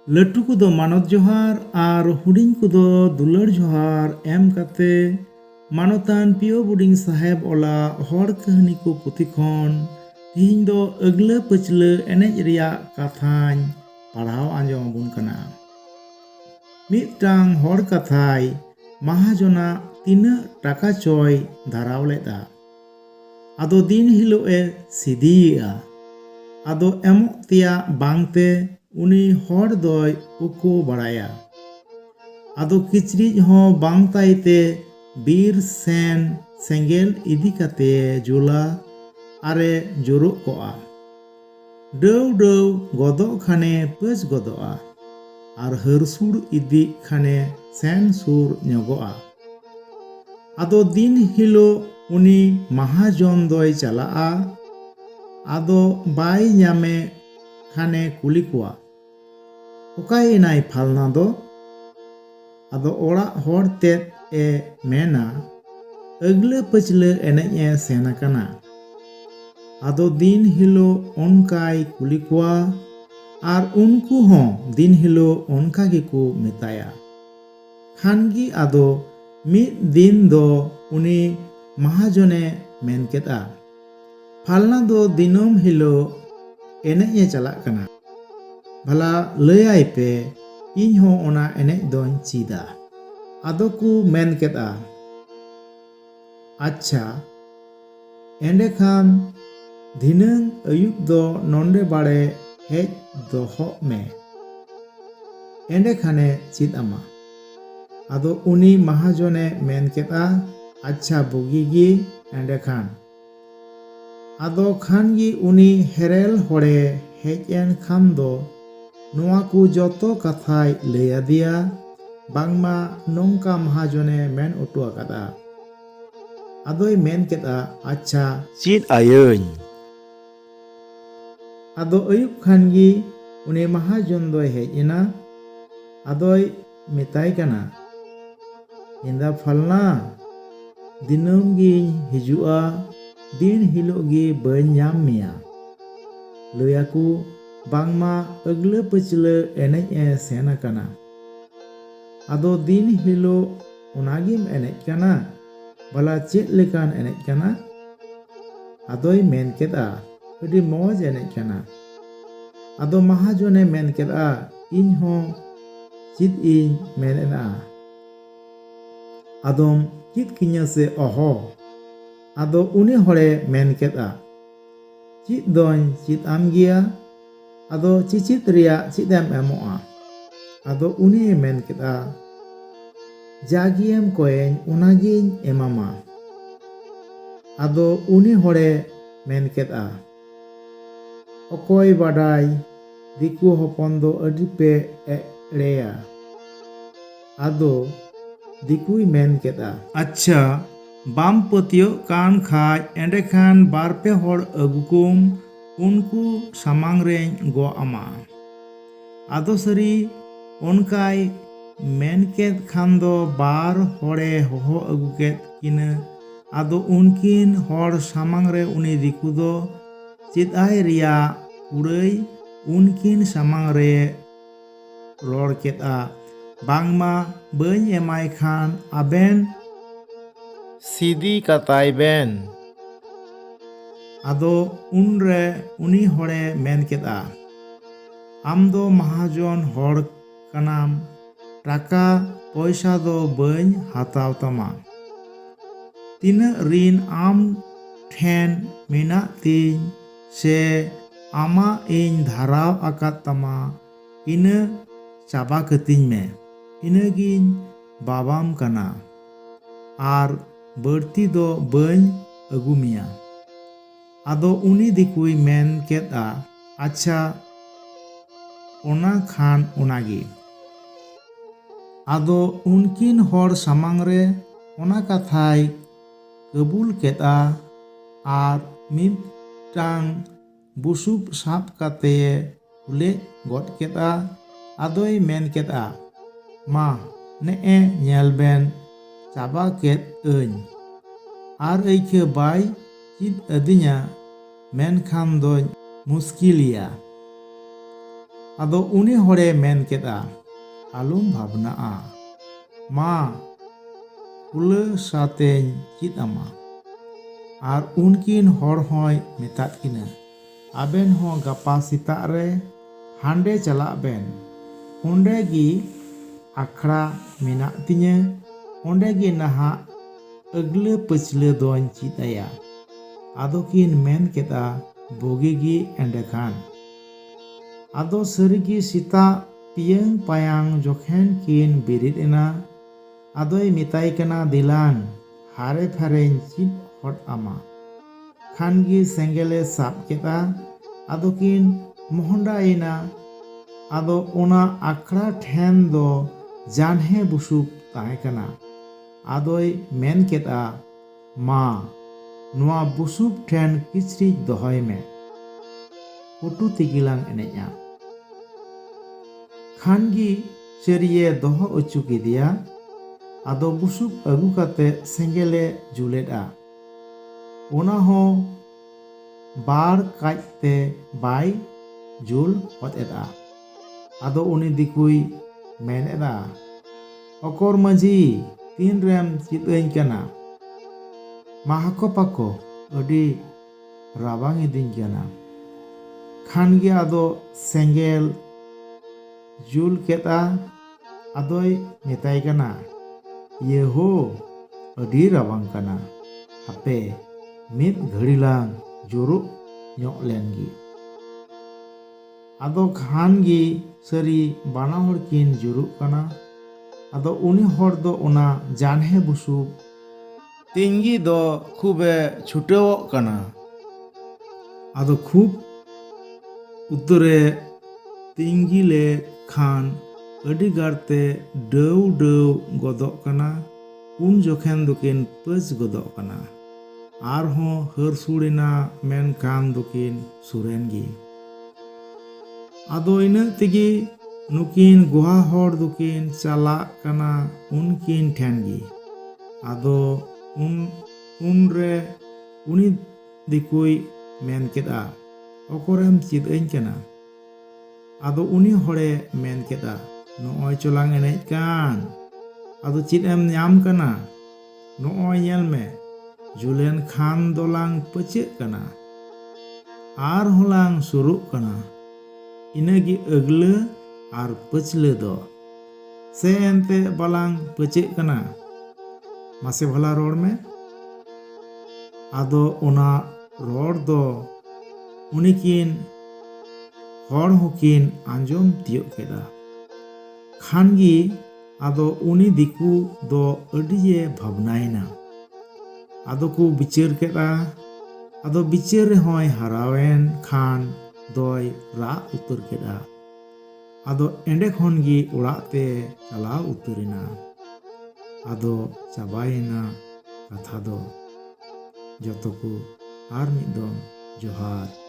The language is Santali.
ᱞᱟᱹᱴᱩ ᱠᱚᱫᱚ ᱢᱟᱱᱚᱛ ᱡᱚᱦᱟᱨ ᱟᱨ ᱦᱩᱰᱤᱧ ᱠᱚᱫᱚ ᱫᱩᱞᱟᱹᱲ ᱡᱚᱦᱟर ᱮᱢ ᱠᱟᱛᱮ ᱢᱟᱱᱚᱛᱟᱱ ᱯᱤᱭᱳ ᱵᱩᱰᱤᱝ ᱥᱟᱦᱮᱵ ᱚᱞᱟᱜ ᱦᱚᱲ ᱠᱟᱹᱦᱱᱤ ᱠᱚ ᱯᱩᱛᱷᱤ ᱠᱷᱚᱱ ᱛᱤᱦᱤᱧ ᱫᱚ ᱟᱹᱜᱞᱟᱹ ᱯᱟᱹᱪᱞᱟᱹ ᱮᱱᱮᱡ ᱨᱮᱭᱟᱜ ᱠᱟᱛᱷᱟᱧ ᱯᱟᱲᱦᱟᱣ ᱟᱸᱡᱚᱢ ᱟᱵᱚᱱ ᱠᱟᱱᱟ। ᱢᱤᱫᱴᱟᱝ ᱦᱚᱲ ᱠᱟᱛᱷᱟᱭ ᱢᱟᱦᱟᱡᱚᱱᱟᱜ ᱛᱤᱱᱟᱹᱜ ᱴᱟᱠᱟ ᱪᱚᱭ ᱫᱷᱟᱨᱟᱣ ᱞᱮᱫᱟ। ᱟᱫᱚ ᱫᱤᱱ ᱦᱤᱞᱳᱜ ᱮ ᱥᱤᱫᱤᱭᱮᱜᱼᱟ। ᱟᱫᱚ ᱮᱢᱚᱜ ᱛᱮᱭᱟᱜ ᱵᱟᱝᱛᱮ उनी हर दोय उको बड़ाया। आदो किचरिज हों बांग ताइते बीर सेन सेंगेल इदी काते जुला आरे जोरो कोआ। डव डव गदो खाने पच गदोआ आर हरसुर इदी खाने सेन सुर न्योगोआ। आदो दिन हिलो उनी महाजन दोय चलाआ। आदो बाय न्यामे खाने कुली कुआ। ओकायनाय फालना दो? आदो ओड़ा हर तेद ए मेना अगले पचले एनेज ए सेना कना। आदो दिन हिलो ओनकाय कुली कुआ आर उनको हों दिन हिलो ओनका गिको मेताया। खानगी आदो मिद दिन दो उनी महाजने मेन केता फालना दो दिनोम हिलो एनेज ए चलाक कना। भला लयाय पे इन हो ओना एनेज दोन चीदा। आदो को मेन केता अच्छा एंडे खान धिनंग अयुब दो नोंडे बाड़े हेज दोहो में एंडे खाने चीद अमा। आदो उनी महाजने मेन केता अच्छा बुगीगी एंडे खान। आदो खान गी उनी हेरेल होड़े हेज एन खान दो नोआ को जोतो कथाय लैया दिया बांगमा नोंका महाजने मेन उटु आकादा। आदोय मेन केता अच्छा चीद आयन। आदो अयुब खान गी उनी महाजन दोय हेज एना। आदोय मेताय कना इंदा फलना दिनम गी हिजुआ दिन हिलो गी बन ᱧᱟᱢ मिया। लयाकू बांगमा अगले पचले एनेज ए सेना कना। आदो दिन हिलो ओनागिम एनेज कना भला चेद लेकान एनेज कना। आदोय मेन केदा अडी मौज एनेज कना। आदो महाजने मेन केदा इन हो चिद इन मेन एना। आदोम चिद किnya से ओहो। आदो उनी होड़े मेन केदा चिद दोन चिद आम गिया। आदो चिचित रिया चिदेम एमोआ। आदो उनी मेन केदा जागियम कोएन उनागिन एमामा। आदो उनी होड़े मेन केदा ओकोय बाडाय दिकु हपन दो अडी पे एड़ेया। आदो दिकुय मेन केदा अच्छा बाम पतियो कान खाय एंडे खान बार पे होड़ अगुकुम उनको सामांग रें गो आमा। आदो सरी उनकाय मेन केद खान दो बार होड़े होहो अगु केद किने। आदो उनकिन होड़ सामांग रे उनी दिकु दो चिदाय रिया उड़ाई उनकिन सामांग रे रोड़ केदा बांगमा बन एमाय खान आबेन सीधी कताय बेन। आदो उनरे उनी होड़े मेन केदा आम दो महाजन होड़ कनाम टाका पैसा दो बन हाताव तमा। तीना ऋण आम ठेन मेना तीन से आमा इन धाराव आकात तमा इने चाबा कतिन में इनेगिन बाबाम कना आर बर्ती दो बन अगुमिया। आदो उनी दिकुई मेन केदा अच्छा ओना खान ओनागी। आदो उनकिन होड़ सामांग रे ओना कथाय कबूल केदा आर मिदटांग बुसुब साब काते उले गद केदा। आदोय मेन केदा मा ने नेल बेन चाबा केद अन आर ऐखे बाय चिद अदिnya मेन खान दो मुस्किलिया। ᱟᱫᱚ ᱩᱱᱤ ᱦᱚᱲᱮ ᱢᱮᱱ ᱠᱮᱫᱟ, ᱟᱞᱚᱢ ᱵᱷᱟᱵᱱᱟᱜᱼᱟ, ᱢᱟ ᱠᱷᱩᱞᱟᱹᱥᱟᱛᱮᱧ ᱪᱮᱫ ᱟᱢᱟ᱾ ᱟᱨ ᱩᱱᱠᱤᱱ ᱦᱚᱲ ᱦᱚᱸᱭ ᱢᱮᱛᱟᱫ ᱠᱤᱱᱟ, ᱟᱵᱮᱱ ᱦᱚᱸ ᱜᱟᱯᱟ ᱥᱮᱛᱟᱜ ᱨᱮ ᱦᱟᱸᱰᱮ ᱪᱟᱞᱟᱜ ᱵᱮᱱ, ᱚᱸᱰᱮ ᱜᱮ ᱟᱠᱷᱲᱟ ᱢᱮᱱᱟᱜ ᱛᱤᱧᱟᱹ, ᱚᱸᱰᱮ ᱜᱮ ᱱᱟᱦᱟᱜ ᱟᱹᱜᱞᱟᱹ ᱯᱟᱹᱪᱷᱞᱟᱹ ᱫᱚᱧ ᱪᱮᱫ ᱟᱭᱟ᱾ ᱟᱫᱚ ᱠᱤᱱ ᱢᱮᱱ ᱠᱮᱫᱟ, ᱵᱩᱜᱤ ᱜᱮ ᱮᱸᱰᱮᱠᱷᱟᱱ᱾ ᱟᱫᱚ ᱥᱟᱹᱨᱤᱜᱮ ᱥᱮᱛᱟᱜ ᱯᱤᱭᱟᱹᱝ ᱯᱟᱭᱟᱝ ᱡᱚᱠᱷᱮᱱ ᱠᱤᱱ ᱵᱮᱨᱮᱫ ᱮᱱᱟ, ᱟᱫᱚᱭ ᱢᱮᱛᱟᱭ ᱠᱟᱱᱟ, ᱫᱮᱞᱟᱱ ᱦᱟᱨᱮ ᱯᱷᱟᱨᱮᱧ ᱪᱮᱫ ᱦᱚᱫ ᱟᱢᱟ᱾ ᱠᱷᱟᱱ ᱜᱮ ᱥᱮᱸᱜᱮᱞᱮ ᱥᱟᱵ ᱠᱮᱫᱟ, ᱟᱫᱚ ᱠᱤᱱ ᱢᱚᱦᱰᱟᱭᱮᱱᱟ᱾ ᱟᱫᱚ ᱚᱱᱟ ᱟᱠᱷᱲᱟ ᱴᱷᱮᱱ ᱫᱚ ᱡᱟᱱᱦᱮ ᱵᱩᱥᱩᱵ ᱛᱟᱦᱮᱸ ᱠᱟᱱᱟ᱾ ᱟᱫᱚᱭ ᱢᱮᱱ ᱠᱮᱫᱟ, ᱢᱟ ᱱᱚᱣᱟ ᱵᱩᱥᱩᱵ ᱴᱷᱮᱱ ᱠᱤᱪᱨᱤᱡ ᱫᱚᱦᱚᱭ ᱢᱮ, ᱯᱩᱴᱩ ᱛᱮᱜᱮᱞᱟᱝ ᱮᱱᱮᱡᱼᱟ᱾ ᱠᱷᱟᱱ ᱜᱮ ᱪᱟᱹᱨᱤᱭᱮ ᱫᱚᱦᱚ ᱚᱪᱚ ᱠᱮᱫᱮᱭᱟ᱾ ᱟᱫᱚ ᱵᱩᱥᱩᱵ ᱟᱹᱜᱩ ᱠᱟᱛᱮ ᱥᱮᱸᱜᱮᱞᱮ ᱡᱩᱞᱮᱫᱼᱟ᱾ ᱚᱱᱟ ᱦᱚᱸ ᱵᱟᱨ ᱠᱟᱡ ᱛᱮ ᱵᱟᱭ ᱡᱩᱞ ᱦᱚᱫ ᱮᱫᱟ᱾ ᱟᱫᱚ ᱩᱱᱤ ᱫᱤᱠᱩᱭ ᱢᱮᱱ ᱮᱫᱟ, ᱚᱠᱚᱨ ᱢᱟᱹᱡᱷᱤ, ᱛᱤᱱᱨᱮᱢ ᱪᱮᱫ ᱟᱹᱧ ᱠᱟᱱᱟ? ᱢᱟᱦᱠᱚ ᱯᱟᱠᱚ, ᱟᱹᱰᱤ ᱨᱟᱵᱟᱝ ᱤᱫᱤᱧ ᱠᱟᱱᱟ᱾ ᱠᱷᱟᱱ ᱜᱮ ᱟᱫᱚ ᱥᱮᱸᱜᱮᱞ ᱡᱩᱞ ᱠᱮᱫᱼᱟ᱾ ᱟᱫᱚᱭ ᱢᱮᱛᱟᱭ ᱠᱟᱱᱟ, ᱤᱭᱟᱹ ᱟᱹᱰᱤ ᱨᱟᱵᱟᱝ ᱠᱟᱱᱟ, ᱦᱟᱯᱮ ᱢᱤᱫ ᱜᱷᱟᱹᱲᱤ ᱞᱟᱝ ᱡᱩᱨᱩᱜ ᱧᱚᱜ ᱞᱮᱱ ᱜᱮ᱾ ᱟᱫᱚ ᱠᱷᱟᱱ ᱜᱮ ᱥᱟᱹᱨᱤ ᱵᱟᱱᱟ ᱦᱚᱲ ᱠᱤᱱ ᱡᱩᱨᱩᱜ ᱠᱟᱱᱟ᱾ ᱟᱫᱚ ᱩᱱᱤ ᱦᱚᱲ ᱫᱚ ᱚᱱᱟ ᱡᱟᱱᱦᱮ ᱵᱩᱥᱩᱵ ᱛᱤᱧᱜᱤ ᱫᱚ ᱠᱷᱩᱵᱮ ᱪᱷᱩᱴᱟᱹᱣᱚᱜ ᱠᱟᱱᱟ᱾ ᱟᱫᱚ ᱠᱷᱩᱵ ᱩᱛᱟᱹᱨᱮ ᱛᱤᱧᱜᱤ ᱞᱮ ᱠᱷᱟᱱ ᱟᱹᱰᱤ ᱜᱟᱨᱛᱮ ᱰᱟᱹᱣ ᱰᱟᱹᱣ ᱜᱚᱫᱚᱜ ᱠᱟᱱᱟ᱾ ᱩᱱ ᱡᱚᱠᱷᱮᱱ ᱫᱚᱠᱤᱱ ᱯᱟᱹᱪ ᱜᱚᱫᱚᱜ ᱠᱟᱱᱟ᱾ ᱟᱨᱦᱚᱸ ᱦᱟᱹᱨ ᱥᱩᱲᱮᱱᱟ, ᱢᱮᱱᱠᱷᱟᱱ ᱫᱚᱠᱤᱱ ᱥᱩᱨᱮᱱ ᱜᱮ᱾ ᱟᱫᱚ ᱤᱱᱟᱹᱜ ᱛᱮᱜᱮ ᱱᱩᱠᱤᱱ ᱜᱚᱦᱟ ᱦᱚᱲ ᱫᱚᱠᱤᱱ ᱪᱟᱞᱟᱜ ᱠᱟᱱᱟ ᱩᱱᱠᱤᱱ ᱴᱷᱮᱱ ᱜᱮ᱾ ᱟᱫᱚ ᱩᱱᱨᱮ ᱩᱱᱤ ᱫᱤᱠᱩᱭ ᱢᱮᱱ ᱠᱮᱫᱟ, ᱚᱠᱚᱨᱮᱢ ᱪᱮᱫ ᱟᱹᱧ ᱠᱟᱱᱟ? ᱟᱫᱚ ᱩᱱᱤ ᱦᱚᱲᱮ ᱢᱮᱱ ᱠᱮᱫᱟ, ᱱᱚᱜᱼᱚᱭ ᱪᱚᱞᱟᱝ ᱮᱱᱮᱡ ᱠᱟᱱ, ᱟᱫᱚ ᱪᱮᱫ ᱮᱢ ᱧᱟᱢ ᱠᱟᱱᱟ? ᱱᱚᱜᱼᱚᱭ ᱧᱮᱞ ᱢᱮ, ᱡᱩᱞᱮᱱ ᱠᱷᱟᱱ ᱫᱚᱞᱟᱝ ᱯᱟᱹᱪᱟᱹᱜ ᱠᱟᱱᱟ, ᱟᱨᱦᱚᱸ ᱞᱟᱝ ᱥᱩᱨᱩᱜ ᱠᱟᱱᱟ, ᱤᱱᱟᱹᱜᱮ ᱟᱹᱜᱞᱟᱹ ᱟᱨ ᱯᱟᱹᱪᱷᱞᱟᱹ ᱫᱚ, ᱥᱮ ᱮᱱᱛᱮ ᱵᱟᱞᱟᱝ ᱯᱟᱹᱪᱟᱹᱜ ᱠᱟᱱᱟ? ᱢᱟᱥᱮ ᱵᱷᱟᱞᱟ ᱨᱚᱲ ᱢᱮ᱾ ᱟᱫᱚ ᱚᱱᱟ ᱨᱚᱲ ᱫᱚ ᱩᱱᱤᱠᱤᱱ ᱦᱚᱲ ᱦᱚᱸᱠᱤᱱ ᱟᱸᱡᱚᱢ ᱛᱤᱭᱳᱜ ᱠᱮᱫᱟ᱾ ᱠᱷᱟᱱ ᱜᱮ ᱟᱫᱚ ᱩᱱᱤ ᱫᱤᱠᱩ ᱫᱚ ᱟᱹᱰᱤᱭᱮ ᱵᱷᱟᱵᱱᱟᱭᱮᱱᱟ᱾ ᱟᱫᱚ ᱠᱚ ᱵᱤᱪᱟᱹᱨ ᱠᱮᱫᱟ᱾ ᱟᱫᱚ ᱵᱤᱪᱟᱹᱨ ᱨᱮᱦᱚᱸᱭ ᱦᱟᱨᱟᱣᱮᱱ ᱠᱷᱟᱱ ᱫᱚᱭ ᱨᱟᱜ ᱩᱛᱟᱹᱨ ᱠᱮᱫᱟ᱾ ᱟᱫᱚ ᱮᱸᱰᱮ ᱠᱷᱚᱱ ᱜᱮ ᱚᱲᱟᱜ ᱛᱮ ᱪᱟᱞᱟᱣ ᱩᱛᱟᱹᱨᱮᱱᱟ᱾ ᱟᱫᱚ ᱪᱟᱵᱟᱭᱮᱱᱟ ᱠᱟᱛᱷᱟ ᱫᱚ᱾ ᱡᱚᱛᱚ ᱠᱚ ᱟᱨ ᱢᱤᱫ ᱫᱚᱢ ᱡᱚᱦᱟᱨ᱾